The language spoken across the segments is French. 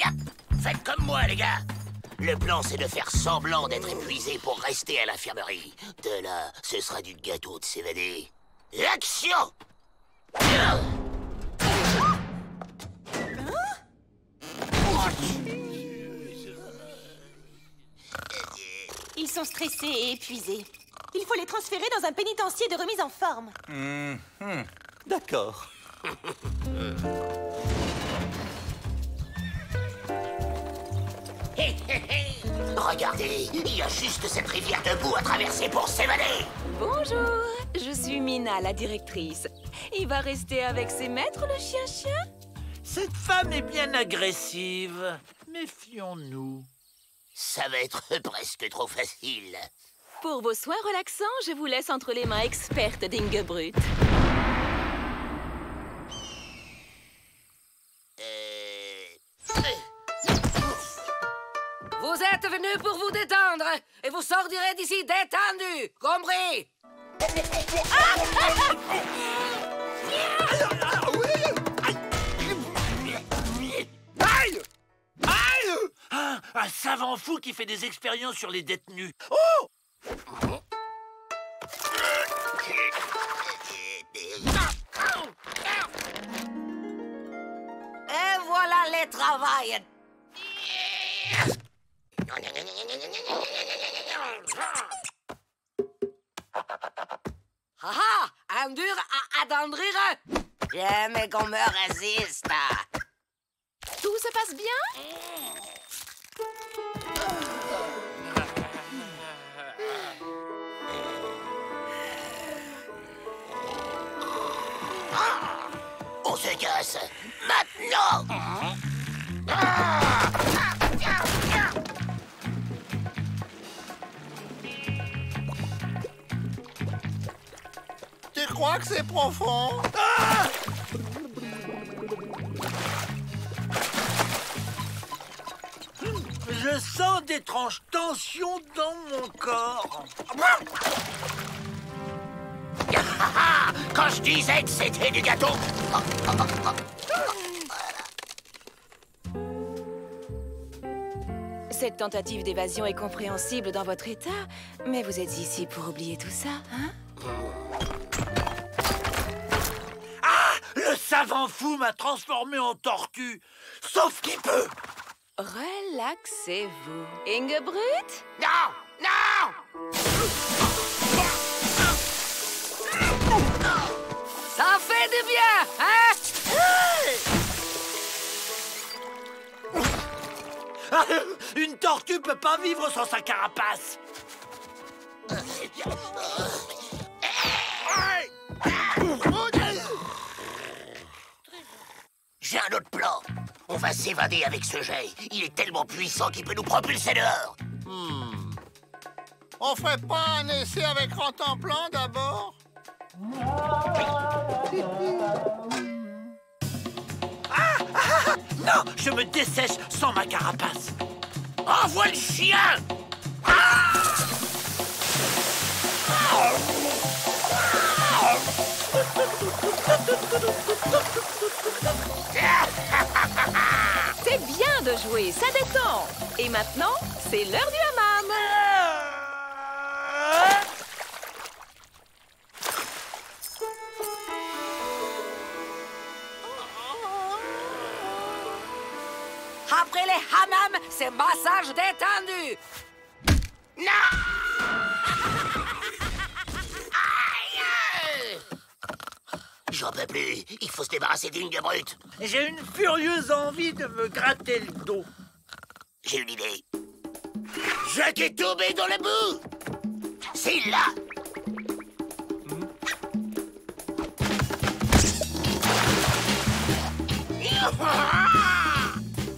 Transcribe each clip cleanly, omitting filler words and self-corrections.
Yep. Faites comme moi, les gars. Le plan, c'est de faire semblant d'être épuisé pour rester à l'infirmerie. De là, ce sera du gâteau de s'évader. Action! Ils sont stressés et épuisés. Il faut les transférer dans un pénitencier de remise en forme. D'accord. Regardez, il y a juste cette rivière de boue à traverser pour s'évader. Bonjour, je suis Mina, la directrice. Il va rester avec ses maîtres, le chien-chien? Cette femme est bien agressive. Méfions-nous. Ça va être presque trop facile. Pour vos soins relaxants, je vous laisse entre les mains expertes d'Ingebrut. Vous êtes venus pour vous détendre et vous sortirez d'ici détendus, compris? Aïe! Aïe! Ah, un savant fou qui fait des expériences sur les détenus. Oh! Et voilà les travails. Ah ah, un dur à attendrir. Jamais qu'on me résiste. Tout se passe bien? On se casse. Maintenant! Tu crois que c'est profond? Je sens d'étranges tensions dans mon corps. Quand je disais que c'était du gâteau. Cette tentative d'évasion est compréhensible dans votre état, mais vous êtes ici pour oublier tout ça, hein? Ah! Le savant fou m'a transformé en tortue. Sauf qu'il peut. Relaxez-vous. Ingebrut? Non! Non! Ça fait du bien, hein? Une tortue peut pas vivre sans sa carapace. J'ai un autre plan. On va s'évader avec ce jet. Il est tellement puissant qu'il peut nous propulser dehors. On ferait pas un essai avec Rantanplan d'abord? Non, je me dessèche sans ma carapace. Envoie le chien! C'est bien de jouer, ça détend. Et maintenant, c'est l'heure du hammam. Après les hammams, c'est massage détendu. J'en peux plus. Il faut se débarrasser d'Ingebrut. J'ai une furieuse envie de me gratter le dos. J'ai une idée. Jacques est tombé dans la boue. C'est là.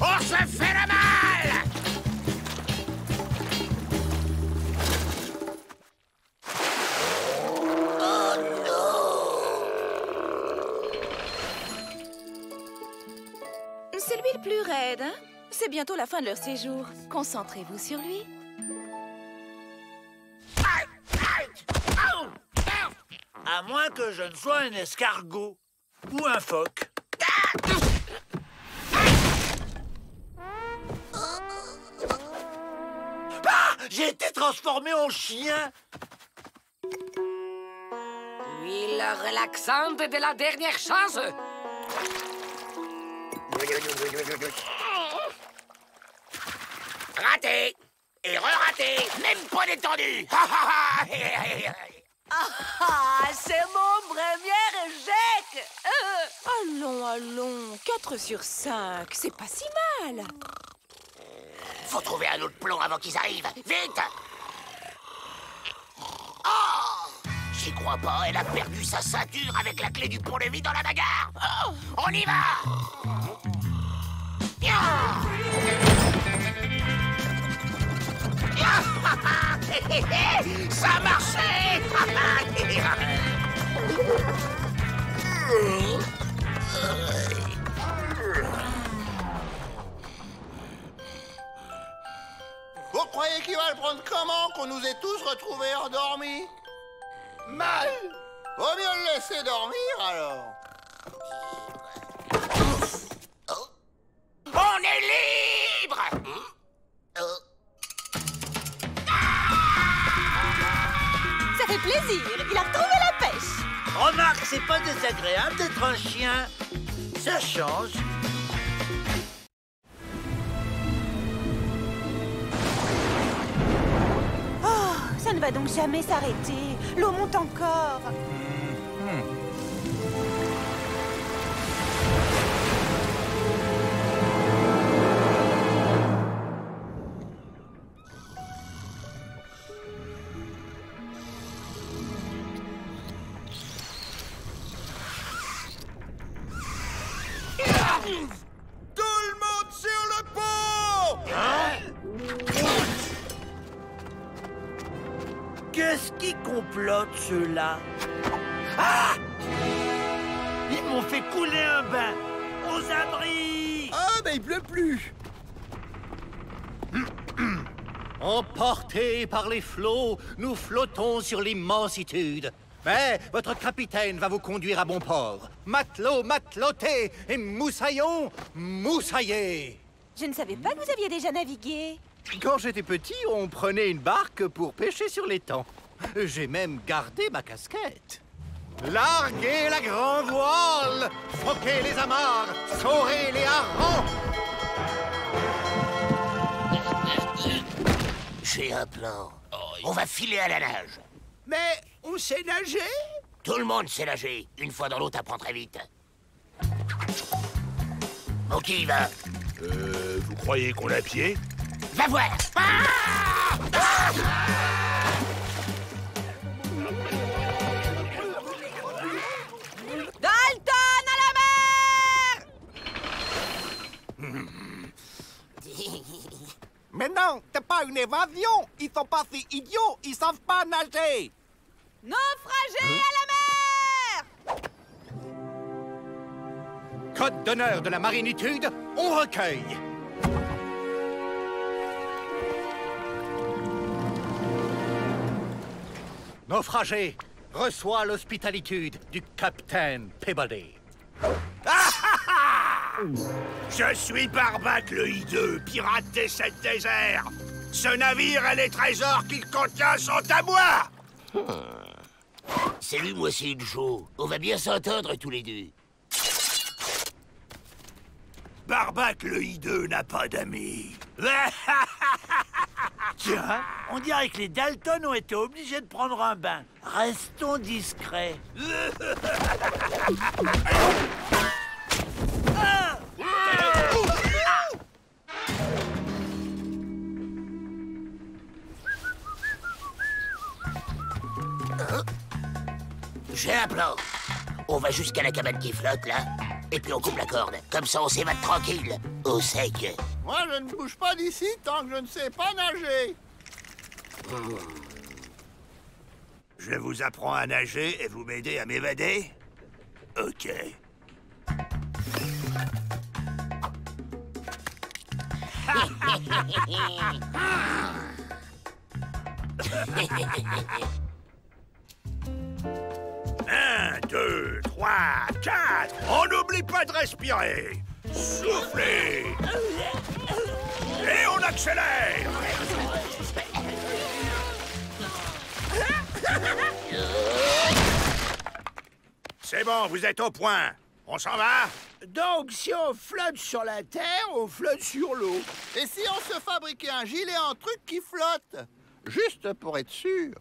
On se fait la malle. Oh non. C'est lui le plus raide, hein? C'est bientôt la fin de leur séjour. Concentrez-vous sur lui. À moins que je ne sois un escargot ou un phoque. J'ai été transformé en chien. Huile relaxante de la dernière chance. Raté. Et re-raté. Même pas détendu. Ah, c'est mon premier échec. Allons, 4 sur 5, c'est pas si mal. Faut trouver un autre plomb avant qu'ils arrivent. Vite. Oh, j'y crois pas, elle a perdu sa ceinture avec la clé du pont-levis dans la bagarre. Oh, on y va. Ça a marché. Vous croyez qu'il va le prendre comment qu'on nous ait tous retrouvés endormis? Mal. Vaut mieux le laisser dormir alors. On est libre. Ça fait plaisir. Il a retrouvé la pêche. Remarque, c'est pas désagréable d'être un chien. Ça change. Oh, ça ne va donc jamais s'arrêter. L'eau monte encore. Tout le monde sur le pont! Qu'est-ce qui complote, ceux-là? Ah! Ils m'ont fait couler un bain. Aux abris! Ah, ben il pleut plus. Emportés par les flots, nous flottons sur l'immensitude. Mais votre capitaine va vous conduire à bon port. Matelot, mateloté et moussaillon, moussaillé. Je ne savais pas que vous aviez déjà navigué. Quand j'étais petit, on prenait une barque pour pêcher sur l'étang. J'ai même gardé ma casquette. Larguez la grande voile, foquez les amarres, saurez les harengs. J'ai un plan. On va filer à la nage. Mais on sait nager? Tout le monde sait nager. Une fois dans l'eau, t'apprends très vite. Bon, qui y va? Vous croyez qu'on a pied? Va voir! Ah! Ah! Dalton à la mer! Mais non, c'est pas une évasion. Ils sont pas si idiots, ils savent pas nager. Naufragés à la mer! Code d'honneur de la marinitude, on recueille. Naufragé, reçois l'hospitalité du capitaine Peabody. Je suis Barbac le hideux, pirate des 7 déserts. Ce navire et les trésors qu'il contient sont à moi. Salut, moi c'est Joe. On va bien s'entendre tous les deux. Barbac le hideux n'a pas d'amis. Tiens, on dirait que les Dalton ont été obligés de prendre un bain. Restons discrets. J'ai un plan. On va jusqu'à la cabane qui flotte, là, et puis on coupe la corde. Comme ça, on s'évade tranquille, au sec. Moi, je ne bouge pas d'ici tant que je ne sais pas nager. Je vous apprends à nager et vous m'aidez à m'évader? Ok. Un, 2, 3, 4. On n'oublie pas de respirer. Soufflez. Et on accélère. C'est bon, vous êtes au point. On s'en va? Donc, si on flotte sur la Terre, on flotte sur l'eau. Et si on se fabriquait un gilet en truc qui flotte? Juste pour être sûr.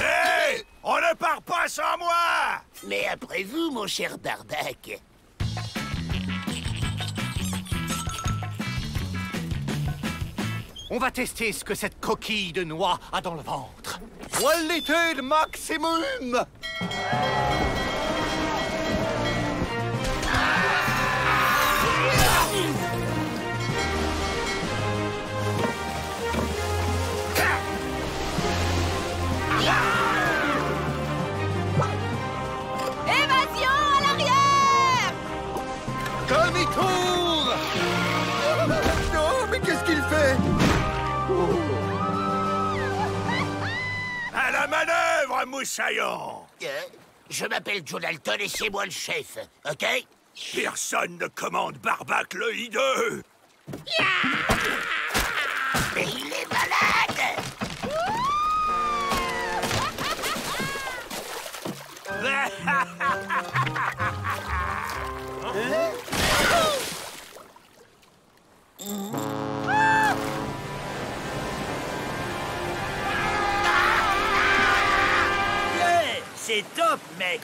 Hé! On ne part pas sans moi! Mais après vous, mon cher Barbac. On va tester ce que cette coquille de noix a dans le ventre. Qualité de maximum! Évasion à l'arrière! Demi-tour! Non, mais qu'est-ce qu'il fait? À la manœuvre, moussaillon! Je m'appelle Joe Dalton et c'est moi le chef, ok? Personne ne commande Barbac le hideux! Mais il est malade! C'est top, mec!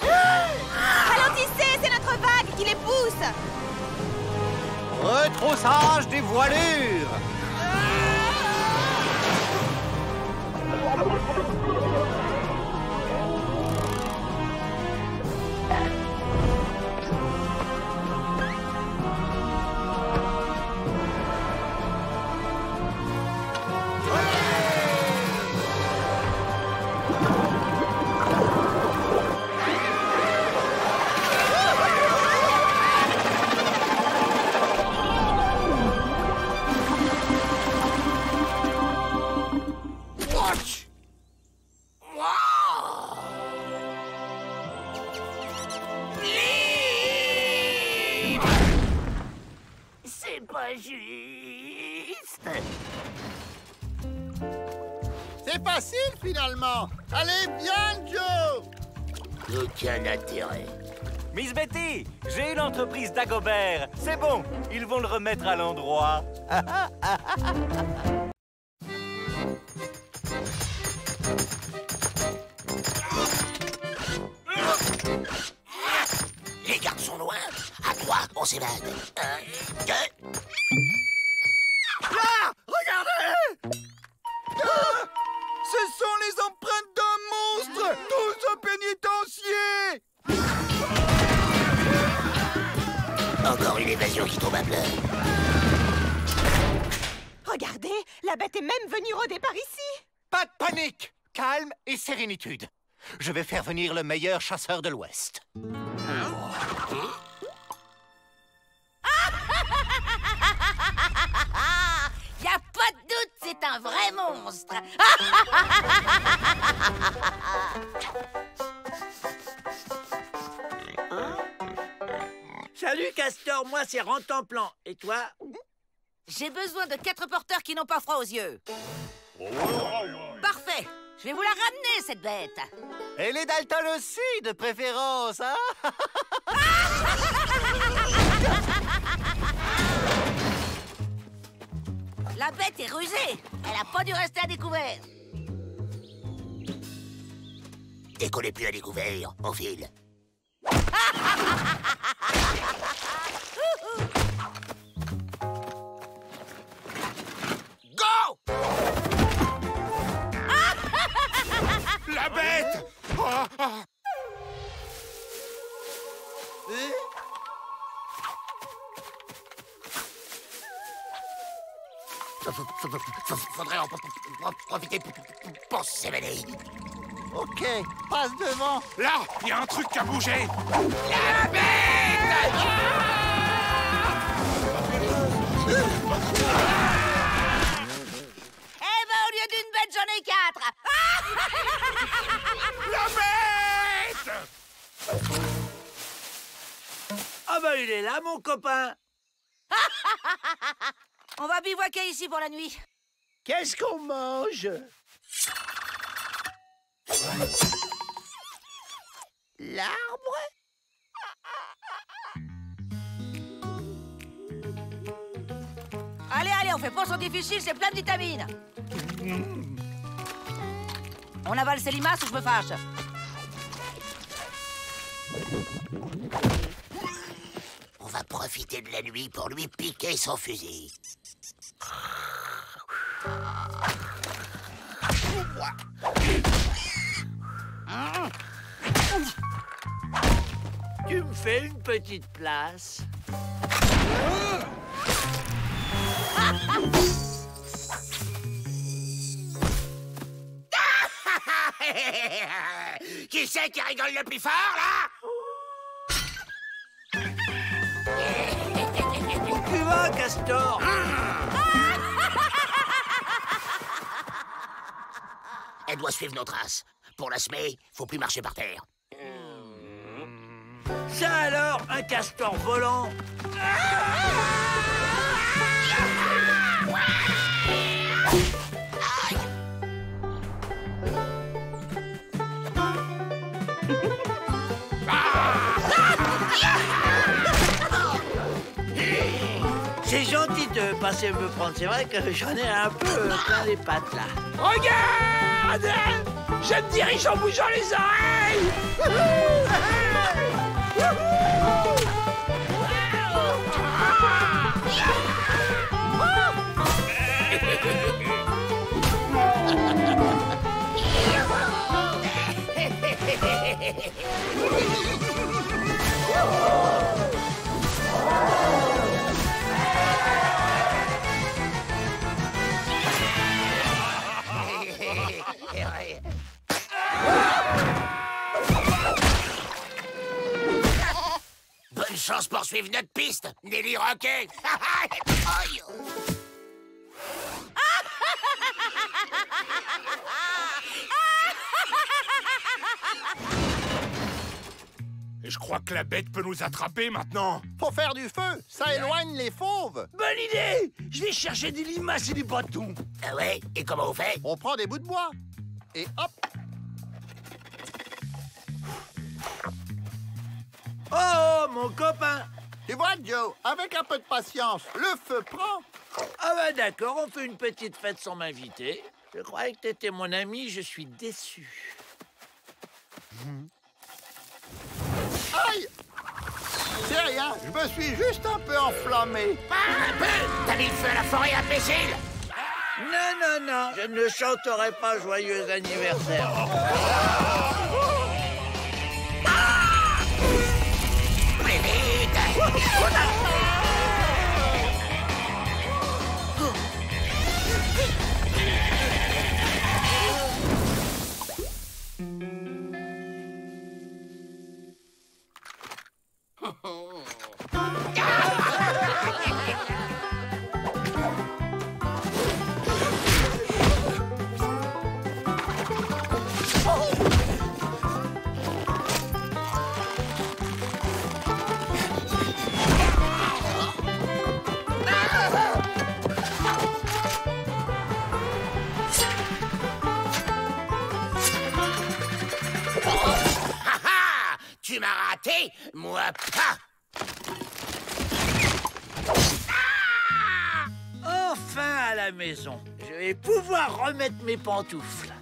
Ralentissez, c'est notre vague qui les pousse! Retroussage des voilures! C'est pas juste! C'est facile, finalement. Allez, viens, Joe! Aucun intérêt. Miss Betty, j'ai une entreprise d'Agobert. C'est bon, ils vont le remettre à l'endroit. Les gardes sont loin. À droite, on s'évade. 1, 2... Là! Regardez! Ah! Ce sont les empreintes d'un monstre! Tous au pénitencier! Encore une évasion qui tombe à plat. Regardez, la bête est même venue rôder par ici! Pas de panique! Calme et sérénitude. Je vais faire venir le meilleur chasseur de l'Ouest. Y a pas de doute, c'est un vrai monstre. Salut, Castor, moi c'est Rantanplan. Et toi? J'ai besoin de 4 porteurs qui n'ont pas froid aux yeux. Parfait. Je vais vous la ramener, cette bête. Et les Dalton aussi, de préférence, hein? La bête est rusée. Elle a pas dû rester à découvert. Dès qu'on n'est plus à découvert, on file. Go! La bête! Ah, ah. Faudrait en profiter pour s'évader. Ok, passe devant. Là, il y a un truc qui a bougé. La bête! Eh ben, au lieu d'une bête, j'en ai 4. Ah bah il est là, mon copain. On va bivouaquer ici pour la nuit. Qu'est-ce qu'on mange? L'arbre? Allez, allez, on fait pas son difficile, c'est plein de vitamines. On avale ces limaces ou je me fâche. On va profiter de la nuit pour lui piquer son fusil. Tu me fais une petite place? Qui c'est qui rigole le plus fort, là? Où tu vas, Castor? Elle doit suivre nos traces. Pour la semer, faut plus marcher par terre. Ça alors, un castor volant? C'est gentil de passer me prendre. C'est vrai que j'en ai un peu plein les pattes, là. Regarde! Je me dirige en bougeant les oreilles! Bonne chance pour suivre notre piste, Nelly Rocket. Aïe. Je crois que la bête peut nous attraper maintenant. Faut faire du feu, ça éloigne les fauves. Bonne idée! Je vais chercher des limaces et des bâtons. Ah ouais? Et comment on fait? On prend des bouts de bois. Et hop. Oh, mon copain! Tu vois, Joe, avec un peu de patience, le feu prend. Ah bah d'accord, on fait une petite fête sans m'inviter. Je croyais que t'étais mon ami, je suis déçu. Aïe! C'est rien, je me suis juste un peu enflammé. Un peu? T'as mis le feu à la forêt, imbécile? Non, non, non, je ne chanterai pas joyeux anniversaire. Plus vite! Tu m'as raté, moi pas. Enfin à la maison. Je vais pouvoir remettre mes pantoufles.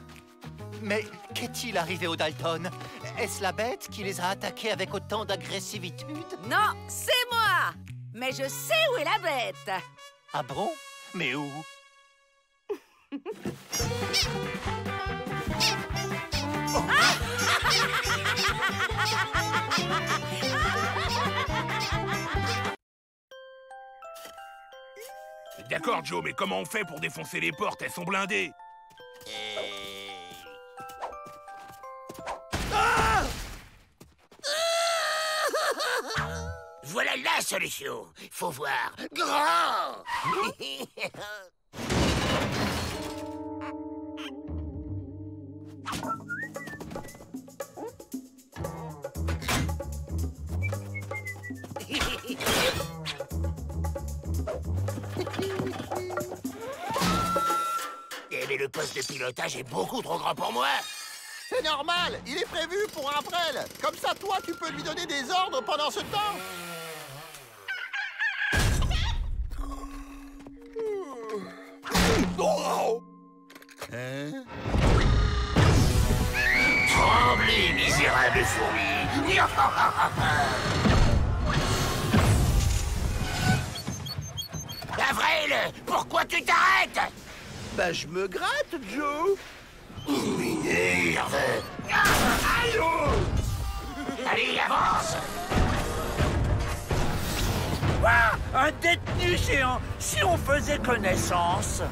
Mais qu'est-il arrivé aux Dalton? Est-ce la bête qui les a attaqués avec autant d'agressivitude? Non, c'est moi. Mais je sais où est la bête. Ah bon? Mais où? D'accord, Joe, mais comment on fait pour défoncer les portes? Elles sont blindées. Voilà la solution. Faut voir grand. poste de pilotage est beaucoup trop grand pour moi. C'est normal, il est prévu pour Avrel. Comme ça, toi, tu peux lui donner des ordres pendant ce temps. Hein? Tremblez, misérable fourmi. Avrel, pourquoi tu t'arrêtes? Bah, je me gratte, Joe. Il m'énerve. Allez, avance. Quoi? Un détenu géant? Si on faisait connaissance.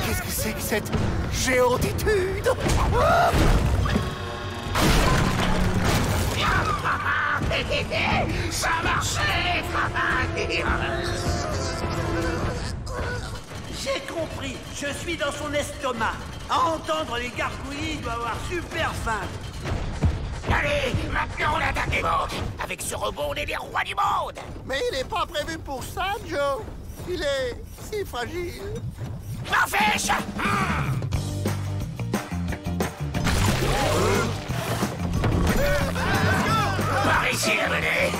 Qu'est-ce que c'est que cette géantitude? Ça a marché. J'ai compris. Je suis dans son estomac. À entendre les gargouillis, il doit avoir super faim. Allez, maintenant on attaque les banques. Avec ce robot, on est les rois du monde. Mais il n'est pas prévu pour ça, Joe. Il est si fragile. M'en fiche. Par ici, la monnaie.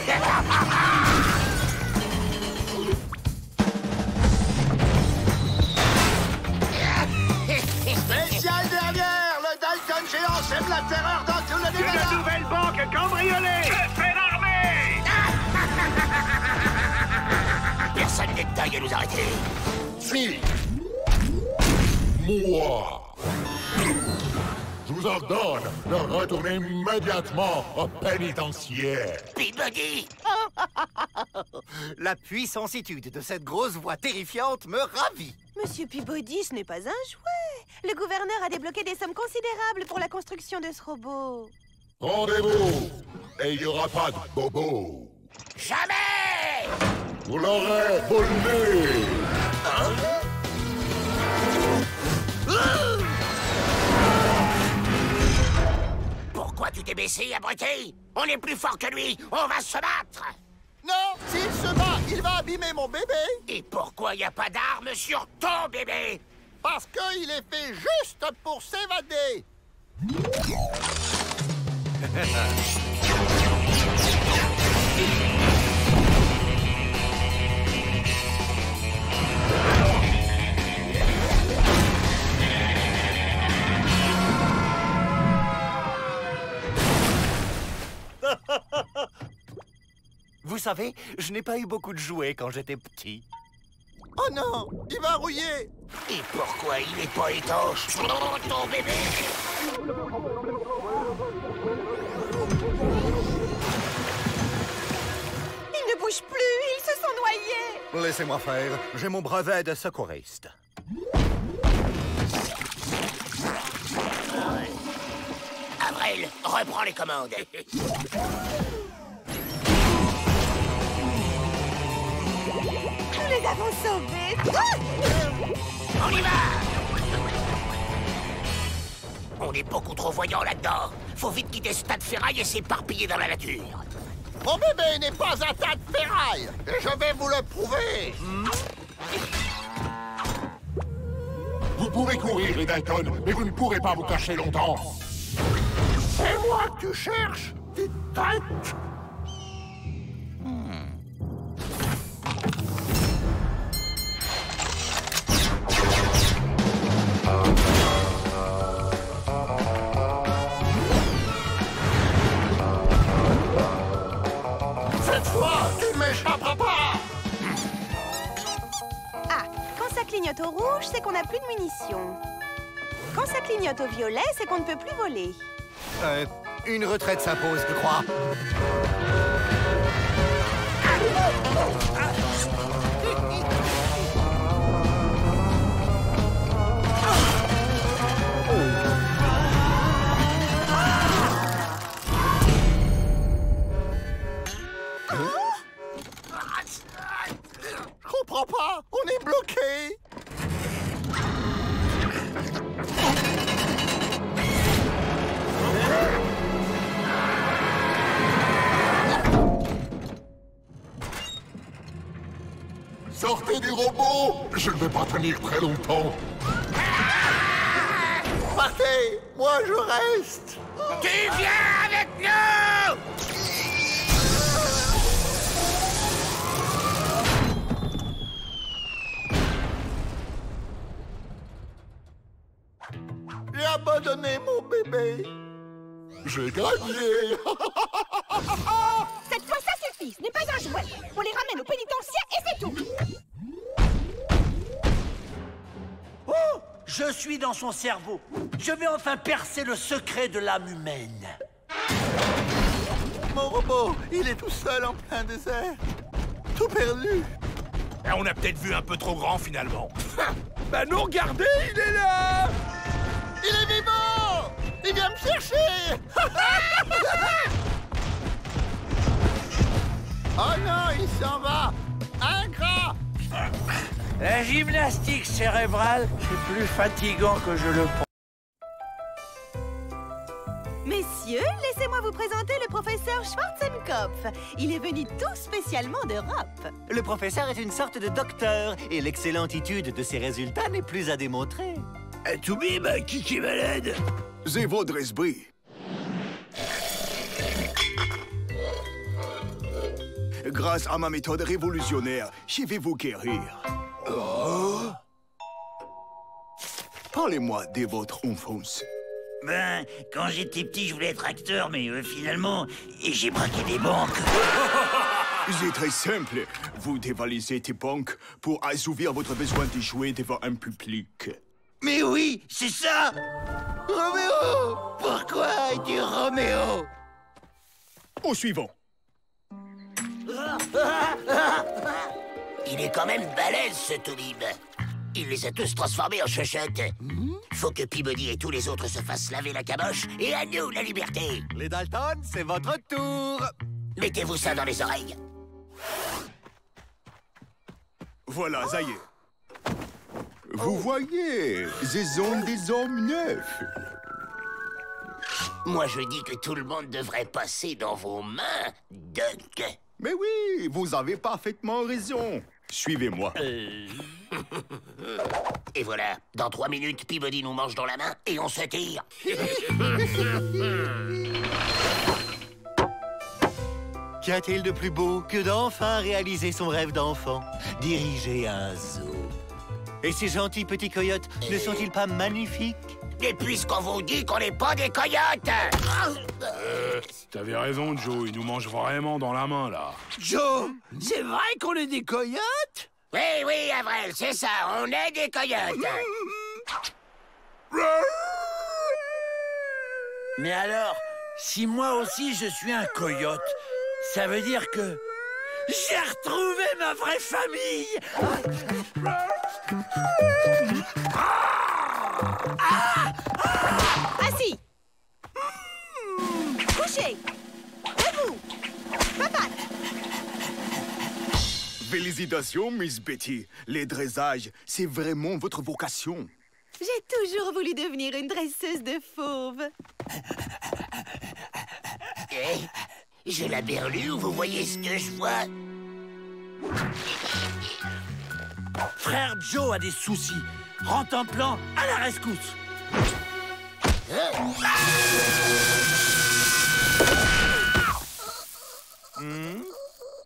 Spécial dernière, le Dalton géant sème la terreur dans tout le Nevada. Une nouvelle banque cambriolée. Je fais l'armée. Personne n'est de taille à nous arrêter. Si. Moi. Je vous ordonne de retourner immédiatement au pénitencier. Peabody. La puissancitude de cette grosse voix terrifiante me ravit. Monsieur Peabody, ce n'est pas un jouet. Le gouverneur a débloqué des sommes considérables pour la construction de ce robot. Rendez-vous. Et il n'y aura pas de bobo. Jamais. Vous l'aurez volé. Pourquoi tu t'es baissé, abruti? On est plus fort que lui. On va se battre. Non, s'il se bat, il va abîmer mon bébé. Et pourquoi il n'y a pas d'armes sur ton bébé? Parce qu'il est fait juste pour s'évader. Vous savez, je n'ai pas eu beaucoup de jouets quand j'étais petit. Oh non, il va rouiller. Et pourquoi il n'est pas étanche? Oh, ton bébé. Ils ne bougent plus, ils se sont noyés. Laissez-moi faire, j'ai mon brevet de secouriste. Avrel, reprends les commandes. Nous les avons sauvés. On y va. On est beaucoup trop voyants là-dedans. Faut vite quitter ce tas de ferraille et s'éparpiller dans la nature. Mon bébé n'est pas un tas de ferraille. Et je vais vous le prouver. Vous pouvez courir, les Dalton, mais vous ne pourrez pas vous cacher longtemps. C'est moi que tu cherches, petite tête. Cette fois, tu ne m'échapperas pas. Ah, quand ça clignote au rouge, c'est qu'on n'a plus de munitions. Quand ça clignote au violet, c'est qu'on ne peut plus voler. Une retraite s'impose, je crois. Je comprends pas, on est bloqué. robots. Je ne vais pas tenir très longtemps. Partez, moi je reste. Tu viens avec nous! J'ai abandonné mon bébé. J'ai gagné. Cette fois, ça suffit. Ce n'est pas un jouet. On les ramène au pénitencier et c'est tout. Oh! Je suis dans son cerveau. Je vais enfin percer le secret de l'âme humaine. Mon robot, il est tout seul en plein désert. Tout perdu. On a peut-être vu un peu trop grand, finalement. Bah non, regardez, il est là! Il est vivant! Il vient me chercher! Oh non, il s'en va! Ingrat! La gymnastique cérébrale, c'est plus fatigant que je le pense. Messieurs, laissez-moi vous présenter le professeur Schwarzenkopf. Il est venu tout spécialement d'Europe. Le professeur est une sorte de docteur, et l'excellentitude de ses résultats n'est plus à démontrer. Toubib, qui est malade? C'est votre esprit. Grâce à ma méthode révolutionnaire, je vais vous guérir. Oh. Parlez-moi de votre enfance. Ben, quand j'étais petit, je voulais être acteur, mais finalement, j'ai braqué des banques. C'est très simple. Vous dévalisez des banques pour assouvir votre besoin de jouer devant un public. Mais oui, c'est ça! Roméo! Pourquoi es-tu Roméo? Au suivant. Il est quand même balèze, ce Toubib. Il les a tous transformés en chochottes. Faut que Peabody et tous les autres se fassent laver la caboche, et à nous, la liberté. Les Dalton, c'est votre tour. Mettez-vous ça dans les oreilles. Voilà, ça y est. Vous voyez, ce sont des hommes neufs. Moi, je dis que tout le monde devrait passer dans vos mains, Doc. Mais oui, vous avez parfaitement raison. Suivez-moi. Et voilà, dans 3 minutes, Peabody nous mange dans la main et on se tire. Qu'y a-t-il de plus beau que d'enfin réaliser son rêve d'enfant? Diriger un zoo. Et ces gentils petits coyotes ne sont-ils pas magnifiques? Et puisqu'on vous dit qu'on n'est pas des coyotes! T'avais raison, Joe, il nous mange vraiment dans la main, là. Joe, c'est vrai qu'on est des coyotes? Oui, oui, Avril, c'est ça, on est des coyotes. Mais alors, si moi aussi je suis un coyote, ça veut dire que j'ai retrouvé ma vraie famille. Assis. Couché. Debout. Patate. Félicitations, Miss Betty. Les dressages, c'est vraiment votre vocation. J'ai toujours voulu devenir une dresseuse de fauves. J'ai la berlue, vous voyez ce que je vois? Frère Joe a des soucis. Rentre en plan à la rescousse.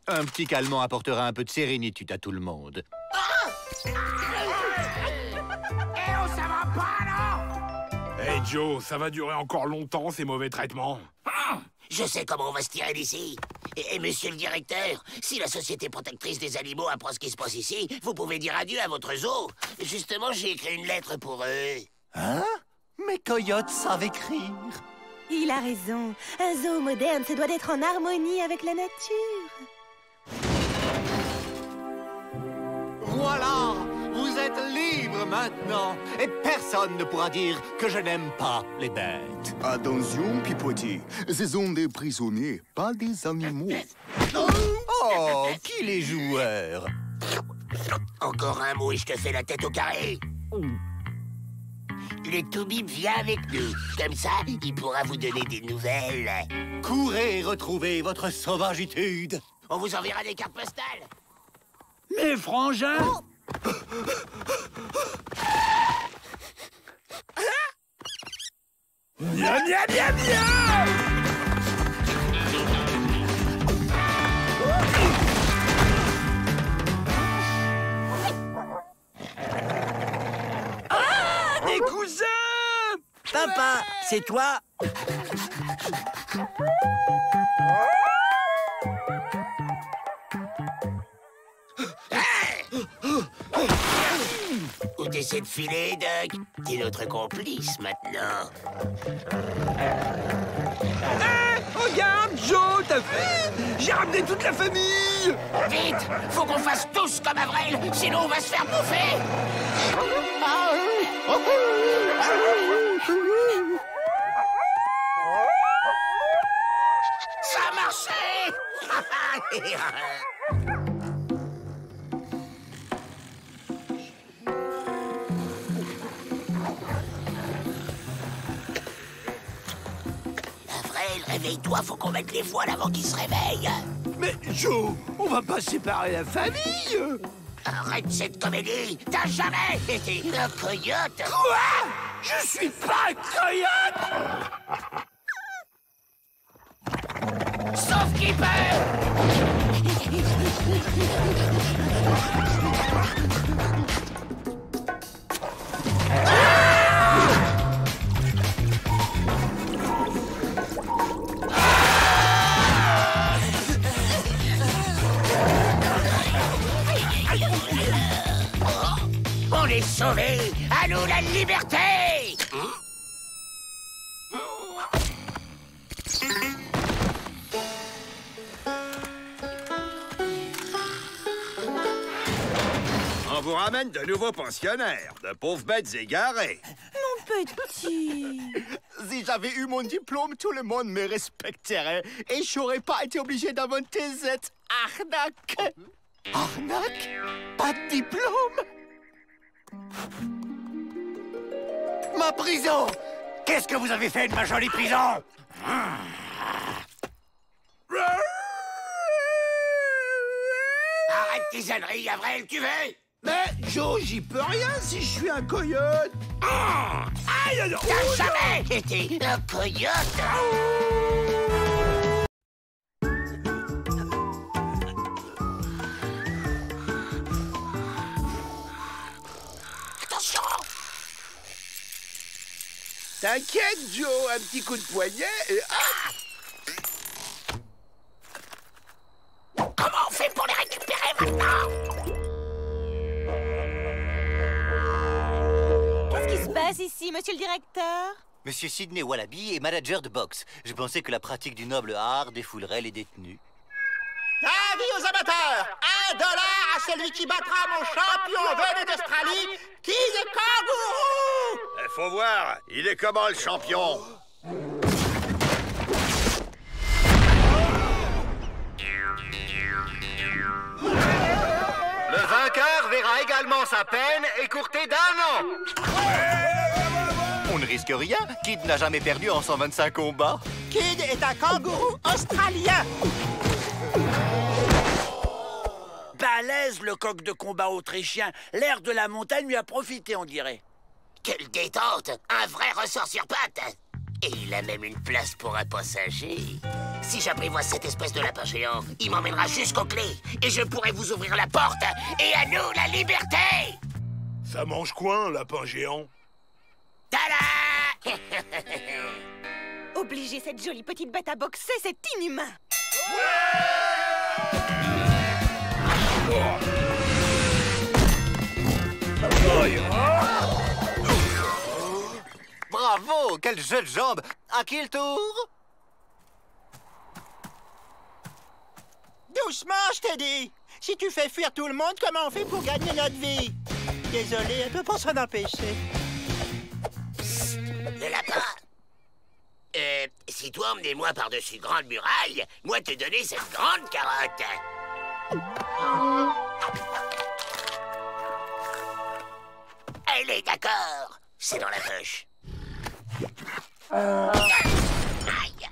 Un petit calmant apportera un peu de sérénitude à tout le monde. Hey Joe, ça va durer encore longtemps, ces mauvais traitements. Je sais comment on va se tirer d'ici. Et monsieur le directeur, si la Société protectrice des animaux apprend ce qui se passe ici, vous pouvez dire adieu à votre zoo. Justement, j'ai écrit une lettre pour eux. Hein? Mes coyotes savent écrire. Il a raison. Un zoo moderne se doit d'être en harmonie avec la nature. Voilà! Vous êtes libre maintenant. Et personne ne pourra dire que je n'aime pas les bêtes. Attention, Peabody. Ce sont des prisonniers, pas des animaux. Oh, qui les joueurs? Encore un mot et je te fais la tête au carré. Le Toubib vient avec nous. Comme ça, il pourra vous donner des nouvelles. Courez retrouver votre sauvagitude. On vous enverra des cartes postales. Mes frangins, Miam, miam, miam, miam! Ah, des cousins! Papa, c'est toi? Où t'essaies de filer, Doc? T'es notre complice, maintenant. Regarde, Joe, t'as vu? J'ai ramené toute la famille! Vite! Faut qu'on fasse tous comme Avril, sinon on va se faire bouffer! Ça a marché! Réveille-toi, faut qu'on mette les voiles avant qu'il se réveille. Mais Joe, on va pas séparer la famille. Arrête cette comédie. T'as jamais été un coyote. Quoi? Je suis pas un coyote. Sauf Keeper. On est sauvés! À nous la liberté! On vous ramène de nouveaux pensionnaires, de pauvres bêtes égarées. Mon petit... Si j'avais eu mon diplôme, tout le monde me respecterait et j'aurais pas été obligé d'inventer cette arnaque. Arnaque? Pas de diplôme? Ma prison! Qu'est-ce que vous avez fait de ma jolie prison? Arrête tes âneries, Avril, tu veux? Mais Joe, j'y peux rien si je suis un coyote. Aïe, alors! T'as jamais été un coyote! Attention! T'inquiète, Joe, un petit coup de poignet et hop! Comment on fait pour les récupérer maintenant? Qu'est-ce qui se passe ici, monsieur le directeur? Monsieur Sidney Wallaby est manager de boxe. Je pensais que la pratique du noble art défoulerait les détenus. Avis aux amateurs! $1 à celui qui battra mon champion venu d'Australie, King Kangourou! Faut voir, il est comment le champion? Le vainqueur verra également sa peine écourtée d'1 an. On ne risque rien. Kid n'a jamais perdu en 125 combats. Kid est un kangourou australien! Balèze, le coq de combat autrichien. L'air de la montagne lui a profité, on dirait. Quelle détente! Un vrai ressort sur pattes! Et il a même une place pour un passager. Si j'apprivoise cette espèce de lapin géant, il m'emmènera jusqu'aux clés. Et je pourrai vous ouvrir la porte. Et à nous, la liberté! Ça mange quoi, un lapin géant? Tada! Obliger cette jolie petite bête à boxer, c'est inhumain. Bravo! Quel jeu de jambes! À qui le tour? Doucement, je t'ai dit! Si tu fais fuir tout le monde, comment on fait pour gagner notre vie? Désolé, elle peut pas s'en empêcher. Le lapin! Si toi emmenez-moi par-dessus grande muraille, moi te donner cette grande carotte. Elle est d'accord. C'est dans la poche. Aïe.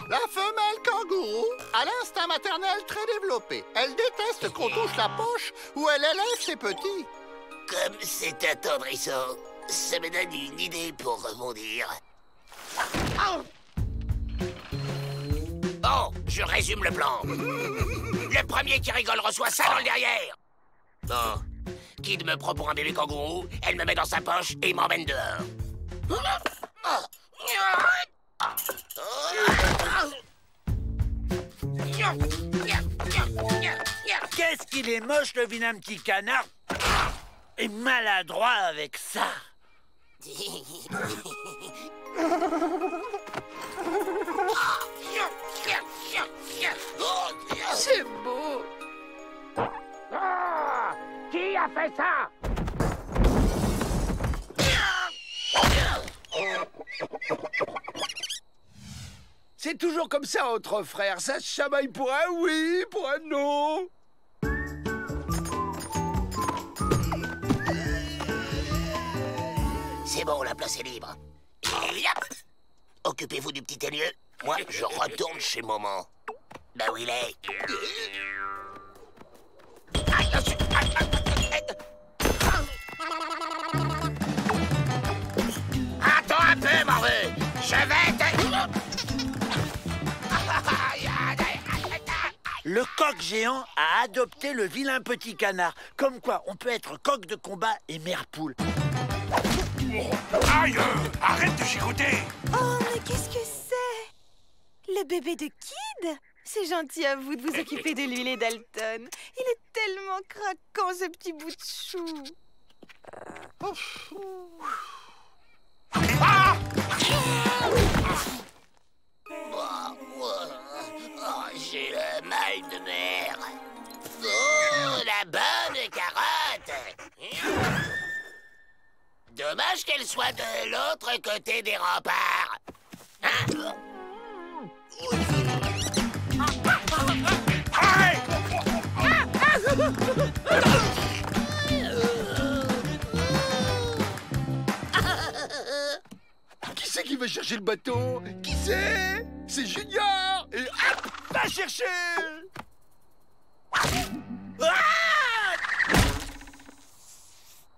La femelle kangourou a l'instinct maternel très développé. Elle déteste qu'on touche la poche où elle élève ses petits. Comme c'est attendrissant, ça me donne une idée pour rebondir. Bon, je résume le plan. Le premier qui rigole reçoit ça dans le derrière. Bon, Kid me prend pour un bébé kangourou, elle me met dans sa poche et m'emmène dehors. Qu'est-ce qu'il est moche, le vilain petit canard! Et maladroit avec ça! C'est beau! Qui a fait ça? C'est toujours comme ça entre frères, ça se chamaille pour un oui, pour un non. C'est bon, la place est libre. Et yap! Occupez-vous du petit Elliot. Moi, je retourne chez maman. Bah où il est? Attends un peu, Morveux. Je vais te... Le coq géant a adopté le vilain petit canard. Comme quoi, on peut être coq de combat et mère poule. Aïe! Arrête de chicoter! Oh, mais qu'est-ce que c'est? Le bébé de Kid? C'est gentil à vous de vous occuper de lui, les Dalton. Il est tellement craquant, ce petit bout de chou. Ah! J'ai le mal de mer. Oh, la bonne carotte! Dommage qu'elle soit de l'autre côté des remparts. Hein? Qui c'est qui va chercher le bateau? Qui c'est? C'est Junior! Et hop! Va chercher!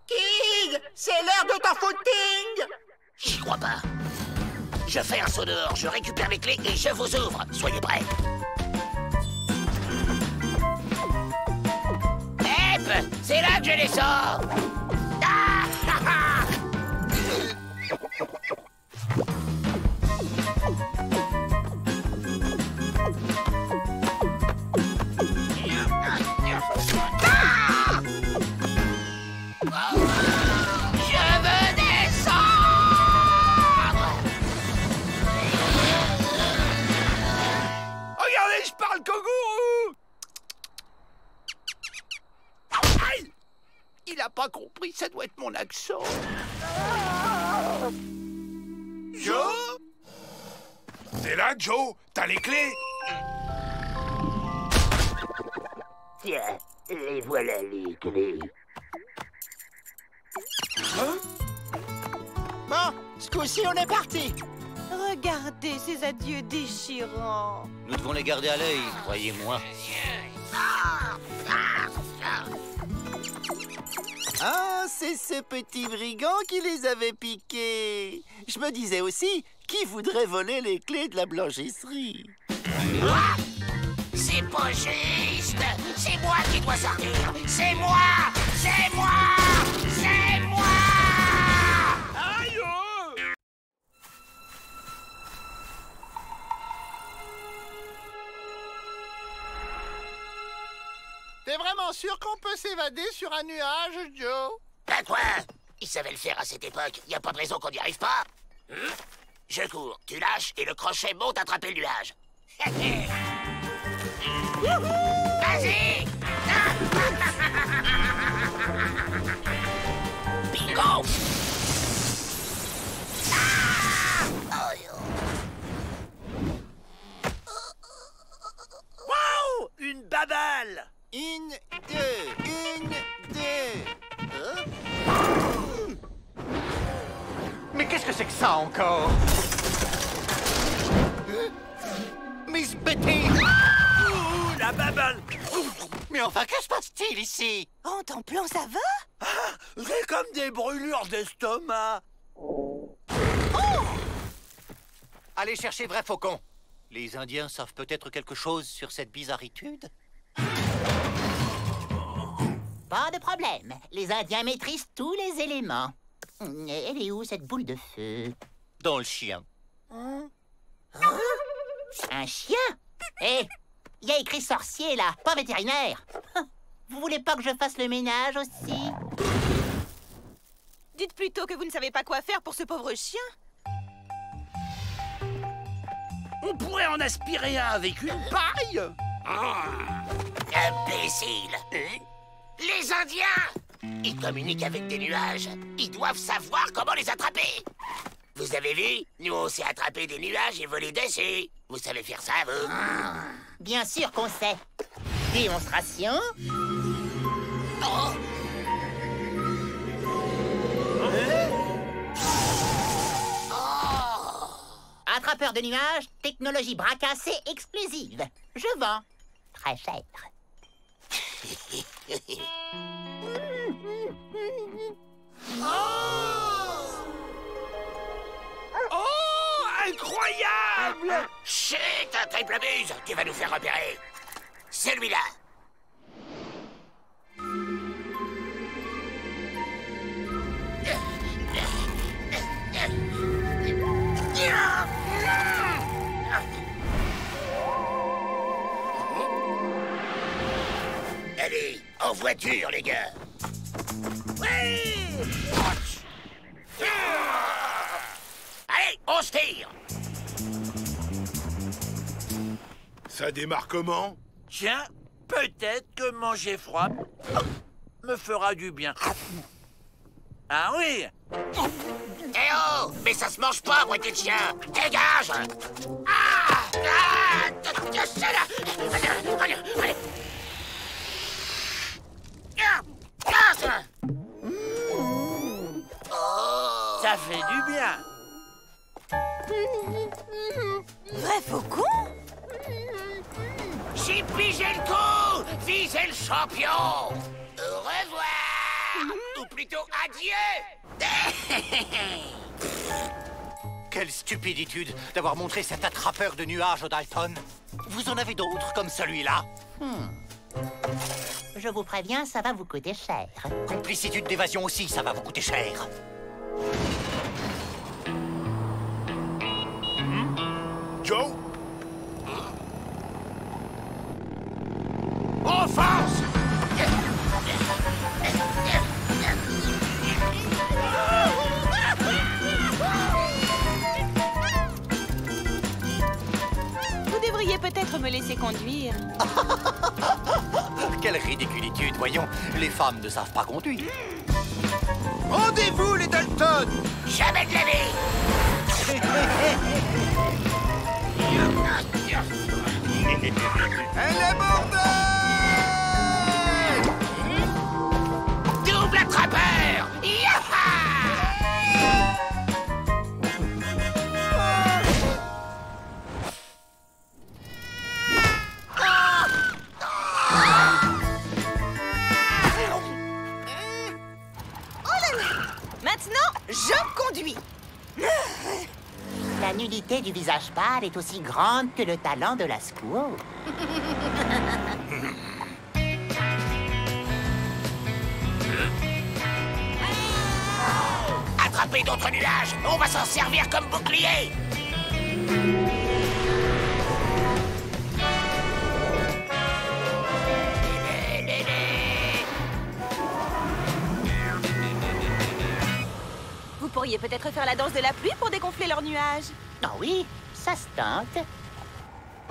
Kid! C'est l'heure de ton footing! J'y crois pas. Je fais un saut dehors, je récupère les clés et je vous ouvre. Soyez prêts. Hep! C'est là que je les sors! Ah! Ah! Ah! Il a pas compris, ça doit être mon accent. Joe? T'es là, Joe? T'as les clés? Tiens, et voilà les clés. Hein? Bon, ce coup-ci, on est parti. Regardez ces adieux déchirants. Nous devons les garder à l'œil, croyez-moi. Ah, c'est ce petit brigand qui les avait piqués. Je me disais aussi, qui voudrait voler les clés de la blanchisserie? C'est pas juste! C'est moi qui dois sortir! C'est moi! C'est moi! C'est moi! Aïe! T'es vraiment sûr qu'on peut s'évader sur un nuage, Joe? Ben quoi? Il savait le faire à cette époque. Y a pas de raison qu'on n'y arrive pas. Je cours, tu lâches et le crochet monte attraper le nuage. Vas-y! Bingo! Wow! Une babale! Une, deux. Hein? Mais qu'est-ce que c'est que ça encore? Miss Betty! La babale! Mais Mais enfin, que se passe-t-il ici? Oh, ton plan, ça va? Ah, j'ai comme des brûlures d'estomac. Allez chercher Vrai Faucon. Les Indiens savent peut-être quelque chose sur cette bizarritude? Pas de problème. Les Indiens maîtrisent tous les éléments. Elle est où, cette boule de feu? Dans le chien. Un chien? Hé, il y a écrit sorcier, là, pas vétérinaire. Vous voulez pas que je fasse le ménage aussi? Dites plutôt que vous ne savez pas quoi faire pour ce pauvre chien. On pourrait en aspirer un avec une paille. Imbécile! Les Indiens! Ils communiquent avec des nuages. Ils doivent savoir comment les attraper. Vous avez vu? Nous, on sait attraper des nuages et voler dessus. Vous savez faire ça, vous? Bien sûr qu'on sait. Démonstration. Oh! Attrapeur de nuages, technologie bras cassés exclusive. Je vends. Très cher. Oh, incroyable! Chut, un triple buse! Tu vas nous faire repérer. Celui-là. Allez, en voiture, les gars. Oui! Allez, on se tire. Ça démarre comment? Tiens, peut-être que manger froid me fera du bien. Ah oui? Eh oh! Mais ça se mange pas, moitié de chien! Dégage! Ça fait du bien. Vrai Faucon? J'ai pigé le coup! Visez le champion! Au revoir! Ou plutôt adieu! Quelle stupiditude d'avoir montré cet attrapeur de nuages au Dalton. Vous en avez d'autres comme celui-là? Je vous préviens, ça va vous coûter cher. Complicitude d'évasion aussi, ça va vous coûter cher. Joe? Offense! Vous devriez peut-être me laisser conduire. Quelle ridiculitude, voyons. Les femmes ne savent pas conduire. Rendez-vous, les Dalton! Jamais de la vie! Elle est mortelle! Double attrapeur! Maintenant, je conduis. La nudité du visage pâle est aussi grande que le talent de la squaw. Attrapez d'autres nuages! On va s'en servir comme bouclier! Vous pourriez peut-être faire la danse de la pluie pour dégonfler leurs nuages. Ah oui, ça se tente.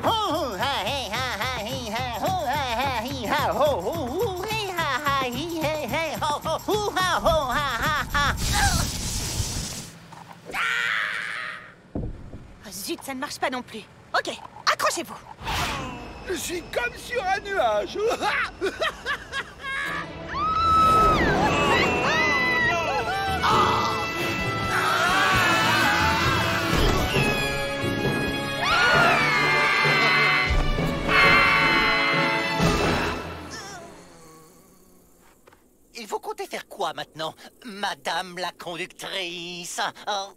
Oh, zut, ça ne marche pas non plus. Ok, accrochez-vous. Je suis comme sur un nuage. moi maintenant, Madame la conductrice. Oh.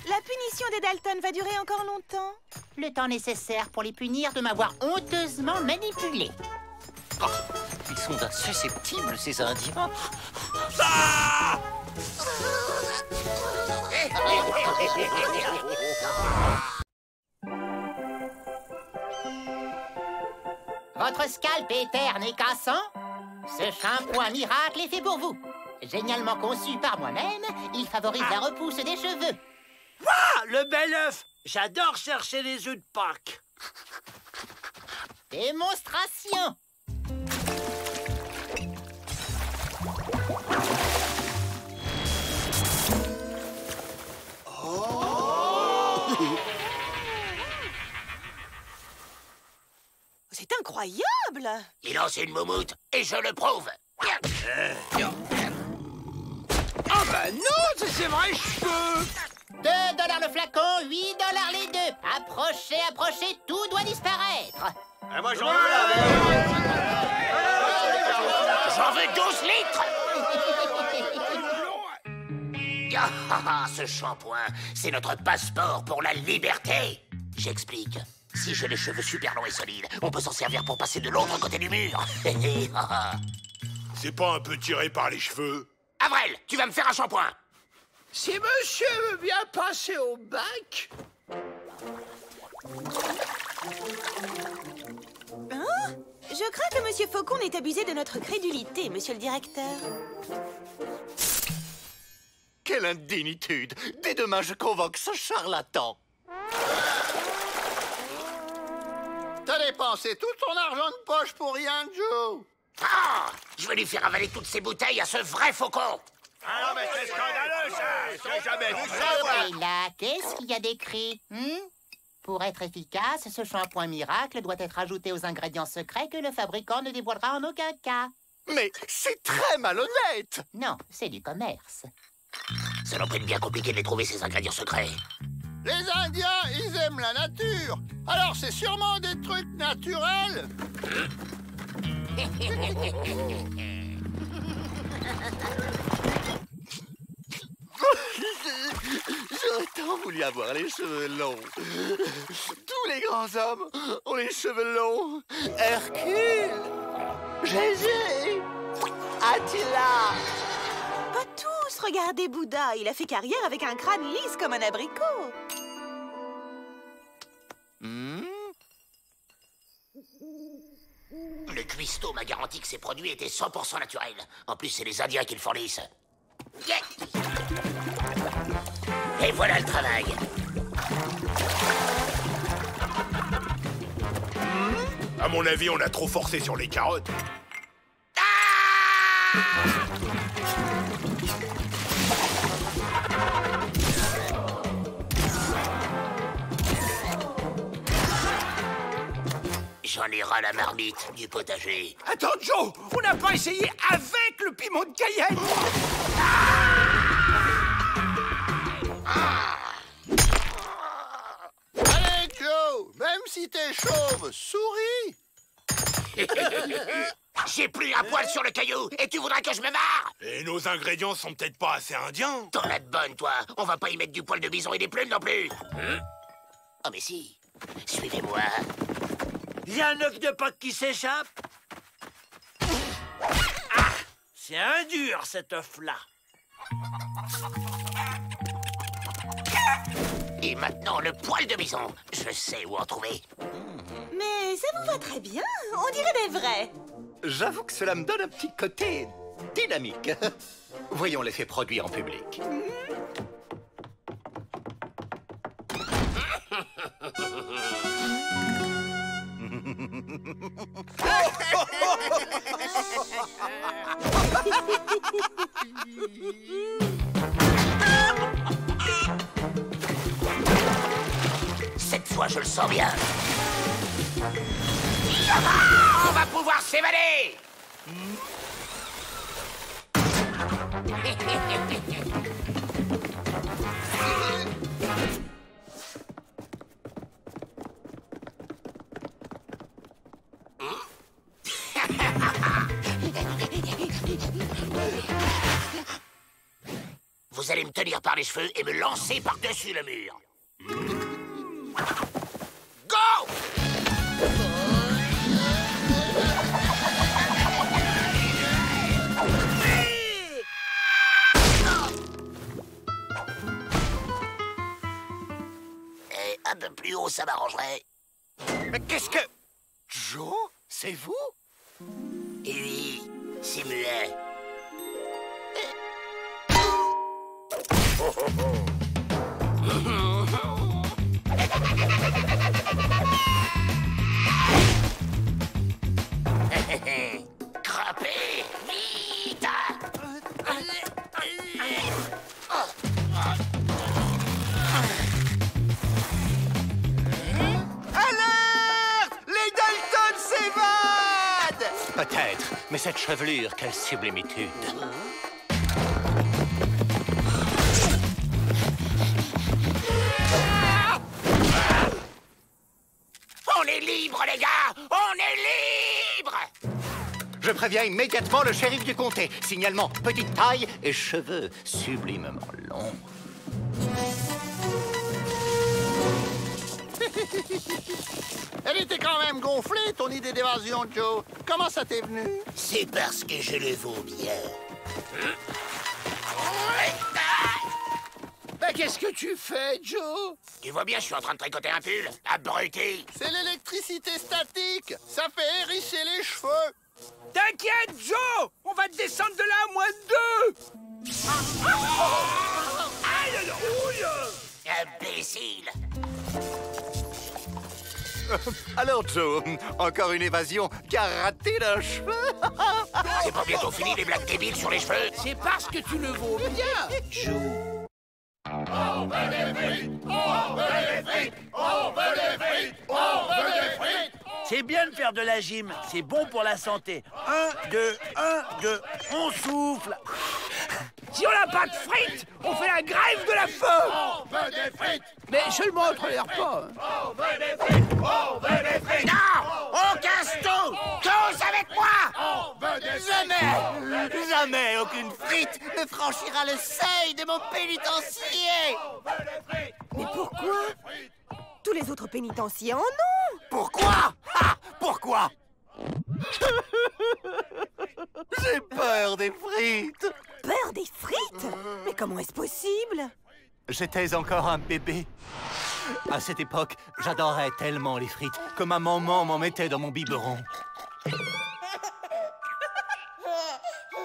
La punition des Dalton va durer encore longtemps? Le temps nécessaire pour les punir de m'avoir honteusement manipulé. Oh, ils sont insusceptibles, ces Indiens. Ah! Votre scalp est terne et cassant? Ce shampoing miracle est fait pour vous. Génialement conçu par moi-même, il favorise la repousse des cheveux. Ah, le bel œuf! J'adore chercher les œufs de Pâques. Démonstration. C'est incroyable! Il lance une moumoute et je le prouve. Ah bah non, c'est ses vrais cheveux! 2 $ le flacon, 8 $ les deux. Approchez, approchez, tout doit disparaître. Et moi j'en veux là. J'en veux 12 litres. Ce shampoing, c'est notre passeport pour la liberté. J'explique. Si j'ai les cheveux super longs et solides, on peut s'en servir pour passer de l'autre côté du mur. C'est pas un peu tiré par les cheveux? Avril, tu vas me faire un shampoing. Si monsieur veut bien passer au bac... Hein? Je crains que Monsieur Faucon n'ait abusé de notre crédulité, monsieur le directeur. Quelle indignitude! Dès demain, je convoque ce charlatan. T'as dépensé tout ton argent de poche pour rien, Joe. Ah! Je vais lui faire avaler toutes ces bouteilles à ce vrai faucon. Ah non, mais c'est scandaleux, ça! J'ai jamais vu ça, moi! Et là, qu'est-ce qu'il y a d'écrit? Pour être efficace, ce shampoing miracle doit être ajouté aux ingrédients secrets que le fabricant ne dévoilera en aucun cas. Mais c'est très malhonnête! Non, c'est du commerce. Ça leur prenne bien compliqué de les trouver, ces ingrédients secrets. Les Indiens, ils aiment la nature. Alors c'est sûrement des trucs naturels. J'aurais tant voulu avoir les cheveux longs. Tous les grands hommes ont les cheveux longs. Hercule, Jésus, Attila. Pas tous, regardez Bouddha. Il a fait carrière avec un crâne lisse comme un abricot. Le cuistot m'a garanti que ces produits étaient 100% naturels. En plus, c'est les Indiens qui le fournissent. Yeah! Et voilà le travail. À mon avis, on a trop forcé sur les carottes. J'en ai ras la marmite du potager. Attends, Joe, on n'a pas essayé avec le piment de Cayenne. Allez, Joe, même si t'es chauve, souris. J'ai plus un poil sur le caillou et tu voudrais que je me marre? Et nos ingrédients sont peut-être pas assez indiens. T'en as de bonnes, toi. On va pas y mettre du poil de bison et des plumes non plus. Oh, mais si. Suivez-moi. Il y a un œuf de Pâques qui s'échappe. Ah, c'est un dur, cet œuf-là. Et maintenant, le poil de bison. Je sais où en trouver. Mais ça vous va très bien. On dirait des vrais. J'avoue que cela me donne un petit côté dynamique. Voyons l'effet produit en public. Cette fois, je le sens bien. On va pouvoir s'évader. vous allez me tenir par les cheveux et me lancer par-dessus le mur. Go! Et un peu plus haut, ça m'arrangerait. Mais qu'est-ce que... Joe, c'est vous? Et oui, c'est muet. Crapez, vite! Alerte! Les Dalton s'évadent! Peut-être, mais cette chevelure, quelle sublimitude. On est libre, les gars! On est libre! Je préviens immédiatement le shérif du comté. Signalement, petite taille et cheveux sublimement longs. Elle était quand même gonflée, ton idée d'évasion, Joe. Comment ça t'est venu? C'est parce que je le vaux bien. Ben, qu'est-ce que tu fais, Joe? Tu vois bien, je suis en train de tricoter un pull. Abruti! C'est l'électricité statique. Ça fait hérisser les cheveux. T'inquiète, Joe! On va te descendre de là à moins de 2! Aïe, ouille! Imbécile! Alors, Joe, encore une évasion qui a raté d'un cheveu? C'est pas bientôt fini les blagues débiles sur les cheveux? C'est parce que tu le vaux bien, Joe. On veut des frites! On veut des frites! On veut des frites! On veut des frites! C'est bien de faire de la gym, c'est bon pour la santé. 1, 2, 1, 2, on souffle. Si on n'a pas de frites, on fait la grève de la faim. On veut des frites! Mais seulement entre les repas. On veut des frites! On veut des frites! Non! On casse tout! Tous avec moi! On veut des frites! Jamais, jamais aucune frite ne franchira le seuil de mon pénitencier. Mais pourquoi? Tous les autres pénitenciers en ont! Pourquoi? Ah, pourquoi? J'ai peur des frites. Peur des frites? Mais comment est-ce possible? J'étais encore un bébé. À cette époque, j'adorais tellement les frites que ma maman m'en mettait dans mon biberon.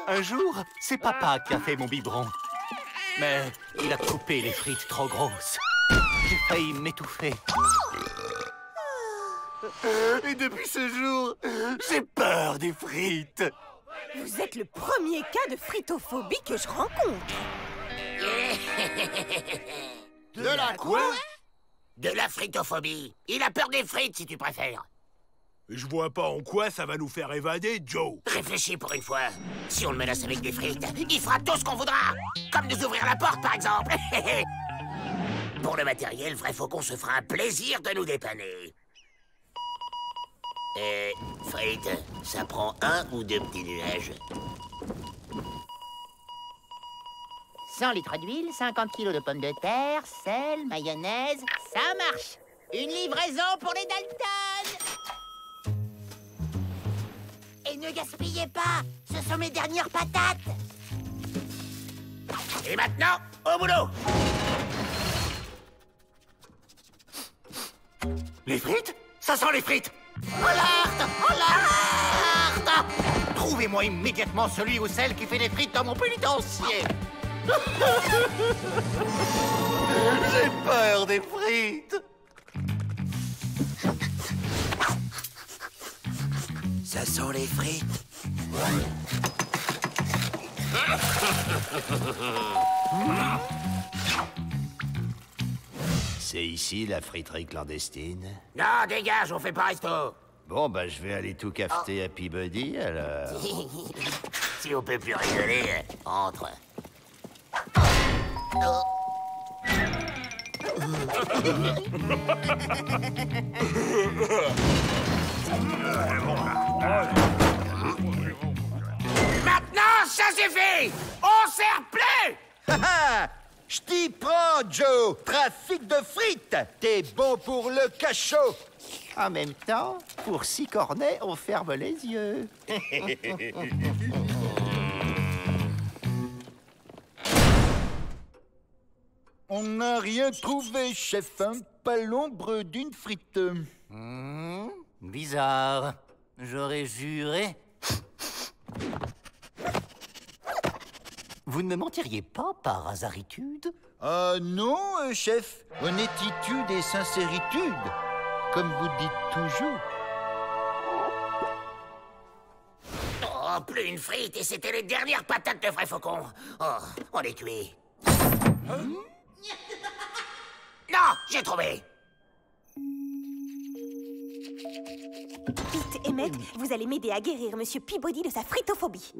Un jour, c'est papa qui a fait mon biberon. Mais il a coupé les frites trop grosses. J'ai failli m'étouffer. Et depuis ce jour, j'ai peur des frites. Vous êtes le premier cas de fritophobie que je rencontre. De la quoi? De la fritophobie. Il a peur des frites, si tu préfères. Je vois pas en quoi ça va nous faire évader, Joe. Réfléchis pour une fois. Si on le menace avec des frites, il fera tout ce qu'on voudra. Comme nous ouvrir la porte, par exemple. Pour le matériel, Vrai Faucon se fera un plaisir de nous dépanner. Et frites, ça prend 1 ou 2 petits nuages. 100 litres d'huile, 50 kilos de pommes de terre, sel, mayonnaise, ça marche. Une livraison pour les Dalton. Et ne gaspillez pas, ce sont mes dernières patates. Et maintenant, au boulot. Les frites? Ça sent les frites! Alerte! Alerte! Trouvez-moi immédiatement celui ou celle qui fait des frites dans mon pénitencier! J'ai peur des frites! Ça sent les frites. C'est ici la friterie clandestine? Non, dégage, on fait pas resto. Bon, bah je vais aller tout cafeter à Peabody, alors. Si on peut plus rigoler, entre. Maintenant, ça suffit! On sert plus! Je t'y prends, Joe! Trafic de frites! T'es bon pour le cachot! En même temps, pour 6 cornets, on ferme les yeux. On n'a rien trouvé, chef, hein? Pas l'ombre d'une frite. Bizarre. J'aurais juré. Vous ne me mentiriez pas par hasarditude? Ah non, chef. Honnêtitude et sincéritude, comme vous dites toujours. Oh, plus une frite et c'était les dernières patates de vrai faucon. Oh, on est tués. Non, j'ai trouvé. Vite, Emmett, vous allez m'aider à guérir Monsieur Peabody de sa fritophobie.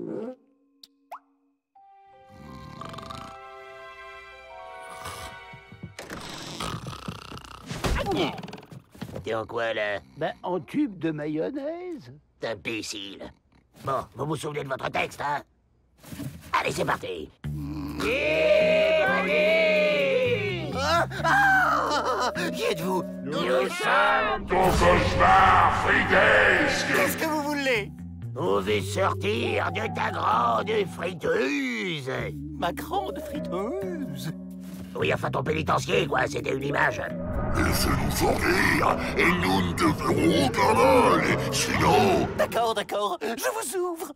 T'es en quoi, là? Ben, en tube de mayonnaise. Imbécile. Bon, vous vous souvenez de votre texte, hein? Allez, c'est parti. Qui êtes-vous? Nous sommes ton cauchemar fritesque. Qu'est-ce que vous voulez? On veut sortir de ta grande friteuse. Ma grande friteuse? Oui, enfin ton pénitencier, quoi, c'était une image. Laissez-nous sortir et nous ne te ferons aucun mal. Sinon... D'accord, je vous ouvre.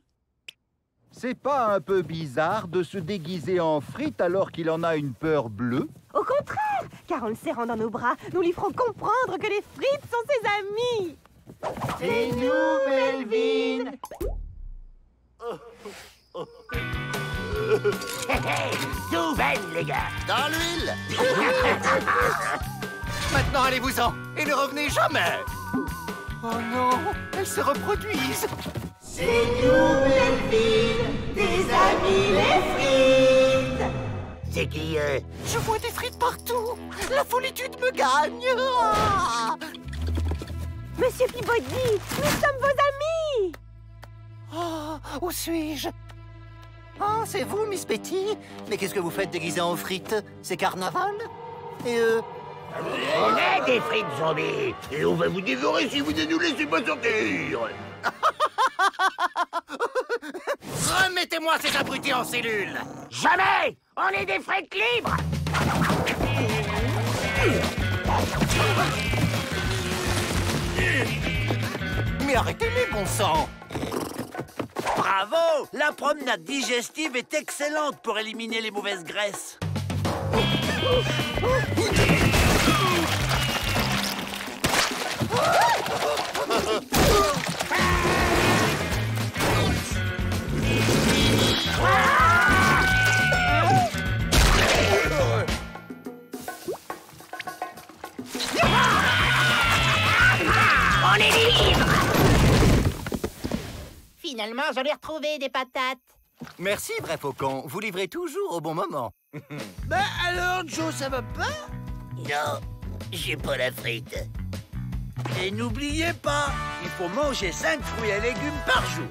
C'est pas un peu bizarre de se déguiser en frite alors qu'il en a une peur bleue? Au contraire, car en le serrant dans nos bras, nous lui ferons comprendre que les frites sont ses amis. C'est nous, Melvin. Tout belle, les gars. Dans l'huile. Maintenant, allez-vous-en et ne revenez jamais. Oh non, elles se reproduisent. C'est nous, Melvin, des amis les frites. C'est qui, Je vois des frites partout. La folitude me gagne. Ah. Monsieur Peabody, nous sommes vos amis. Oh, où suis-je? Oh, c'est vous, Miss Betty? Mais qu'est-ce que vous faites déguisé en frites? C'est carnaval? Et on est des frites zombies et on va vous dévorer si vous ne nous laissez pas sortir. Remettez-moi ces abrutis en cellule. Jamais. On est des frites libres. Mais arrêtez-les, bon sang. Bravo! La promenade digestive est excellente pour éliminer les mauvaises graisses. On est libre. Finalement, j'en ai retrouvé des patates. Merci, vrai faucon. Vous livrez toujours au bon moment. Ben alors, Joe, ça va pas? Non, j'ai pas la frite. Et n'oubliez pas, il faut manger 5 fruits et légumes par jour.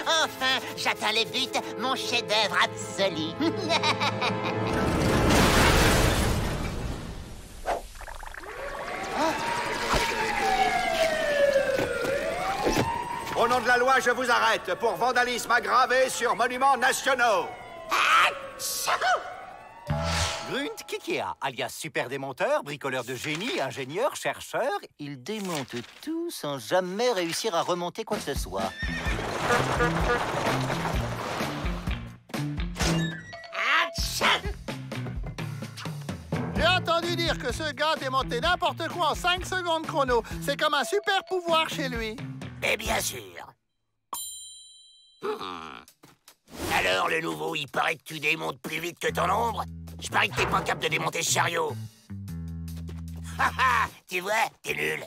Enfin, j'atteins les buts, mon chef-d'œuvre absolu. Au nom de la loi, je vous arrête pour vandalisme aggravé sur monuments nationaux. Grunt Kikea, alias super démonteur, bricoleur de génie, ingénieur, chercheur, il démonte tout sans jamais réussir à remonter quoi que ce soit. J'ai entendu dire que ce gars démontait n'importe quoi en 5 secondes chrono. C'est comme un super pouvoir chez lui. Mais bien sûr. Alors, le nouveau, il paraît que tu démontes plus vite que ton ombre. Je parie que t'es pas capable de démonter ce chariot. Haha, tu vois, t'es nul.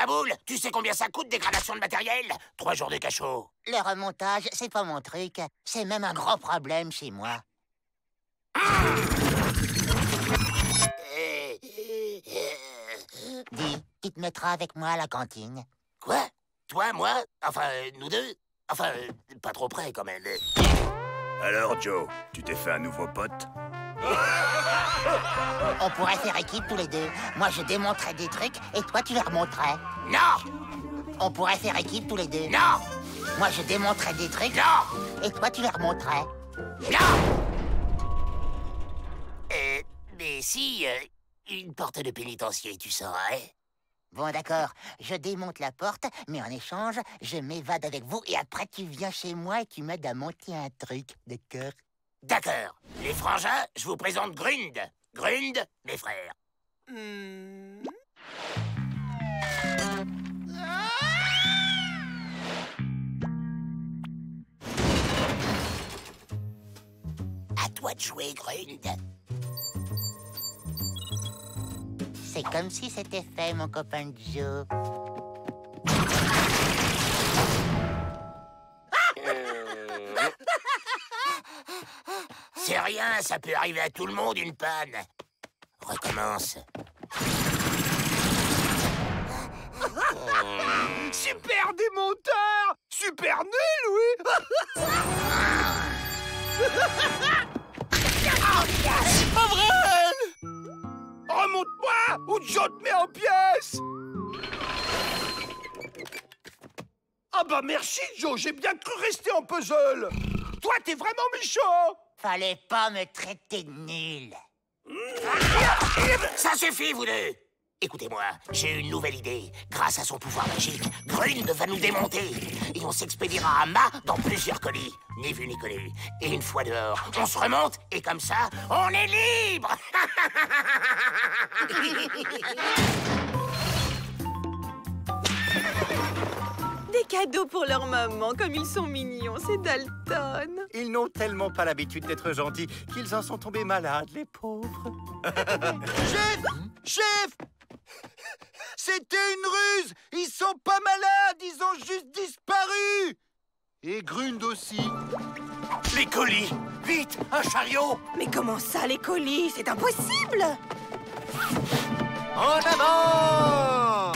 Boule, tu sais combien ça coûte, dégradation de matériel? 3 jours de cachot. Le remontage, c'est pas mon truc. C'est même un gros problème chez moi. Dis, tu te mettras avec moi à la cantine. Quoi? Toi, moi? Enfin, nous deux? Enfin, pas trop près, quand même. Alors, Joe, tu t'es fait un nouveau pote? On pourrait faire équipe tous les deux. Moi, je démontrais des trucs et toi, tu les remonterais. Non! On pourrait faire équipe tous les deux. Non! Moi, je démontrais des trucs. Non! Et toi, tu les remonterais. Non! Mais si, une porte de pénitencier, tu saurais? Bon, d'accord. Je démonte la porte, mais en échange, je m'évade avec vous et après, tu viens chez moi et tu m'aides à monter un truc, d'accord? D'accord. Les frangins, je vous présente Grund. Grund, mes frères. À toi de jouer, Grund. C'est comme si c'était fait, mon copain Joe. C'est rien, ça peut arriver à tout le monde, une panne. Recommence. Super démonteur! Super nul, oui! C'est pas vrai! Remonte-moi ou Joe te met en pièces! Ah bah merci, Joe, j'ai bien cru rester en puzzle! Toi, t'es vraiment méchant! Fallait pas me traiter de nul. Ça suffit, vous deux! Écoutez-moi, j'ai une nouvelle idée. Grâce à son pouvoir magique, Grund va nous démonter. Et on s'expédiera à mât dans plusieurs colis. Ni vu ni connu. Et une fois dehors, on se remonte et comme ça, on est libre. Des cadeaux pour leur maman, comme ils sont mignons, c'est Dalton. Ils n'ont tellement pas l'habitude d'être gentils qu'ils en sont tombés malades, les pauvres. Chef! Chef! C'était une ruse! Ils sont pas malades, ils ont juste disparu! Et Grund aussi. Les colis! Vite, un chariot! Mais comment ça, les colis? C'est impossible! En avant!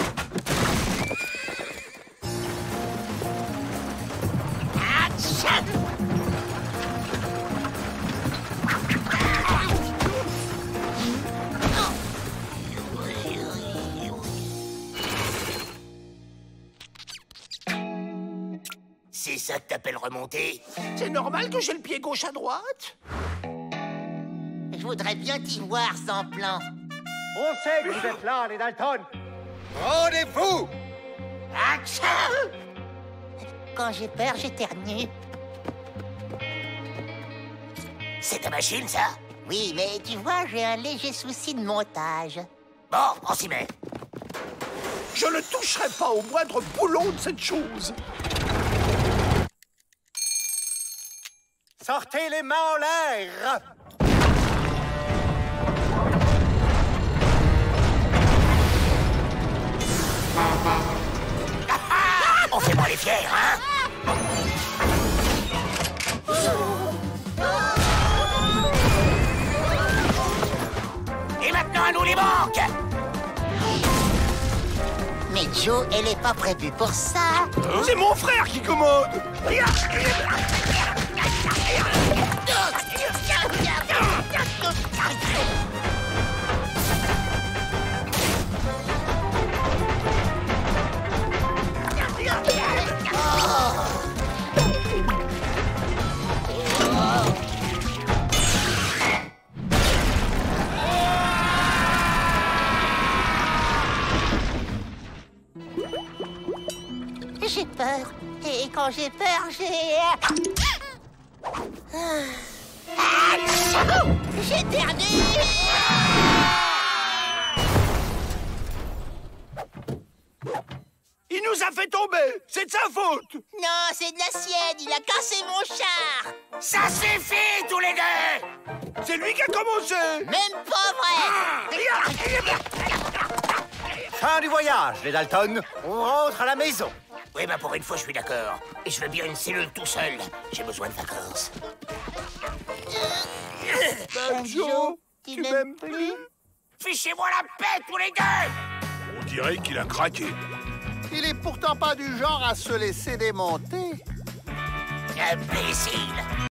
C'est ça que t'appelles remonter? C'est normal que j'ai le pied gauche à droite? Je voudrais bien t'y voir sans plan. On sait que vous êtes là, les Dalton. Rendez-vous! Quand j'ai peur, j'éternue. C'est ta machine, ça? Oui, mais tu vois, j'ai un léger souci de montage. Bon, on s'y met. Je ne toucherai pas au moindre boulon de cette chose. Sortez les mains en l'air! On fait pas les fiers, hein? Et maintenant, à nous les banques! Mais Joe, elle est pas prévue pour ça. C'est mon frère qui commande! J'ai peur. Et quand j'ai peur, j'ai... J'éternue! Il nous a fait tomber! C'est de sa faute! Non, c'est de la sienne. Il a cassé mon char. Ça suffit, tous les deux! C'est lui qui a commencé! Même pas vrai! Fin du voyage, les Dalton. On rentre à la maison. Oui, bah pour une fois, je suis d'accord. Et je veux bien une cellule tout seul. J'ai besoin de vacances. Joe, tu m'aimes plus? Fichez-moi la paix, tous les deux! On dirait qu'il a craqué. Il est pourtant pas du genre à se laisser démonter. Imbécile!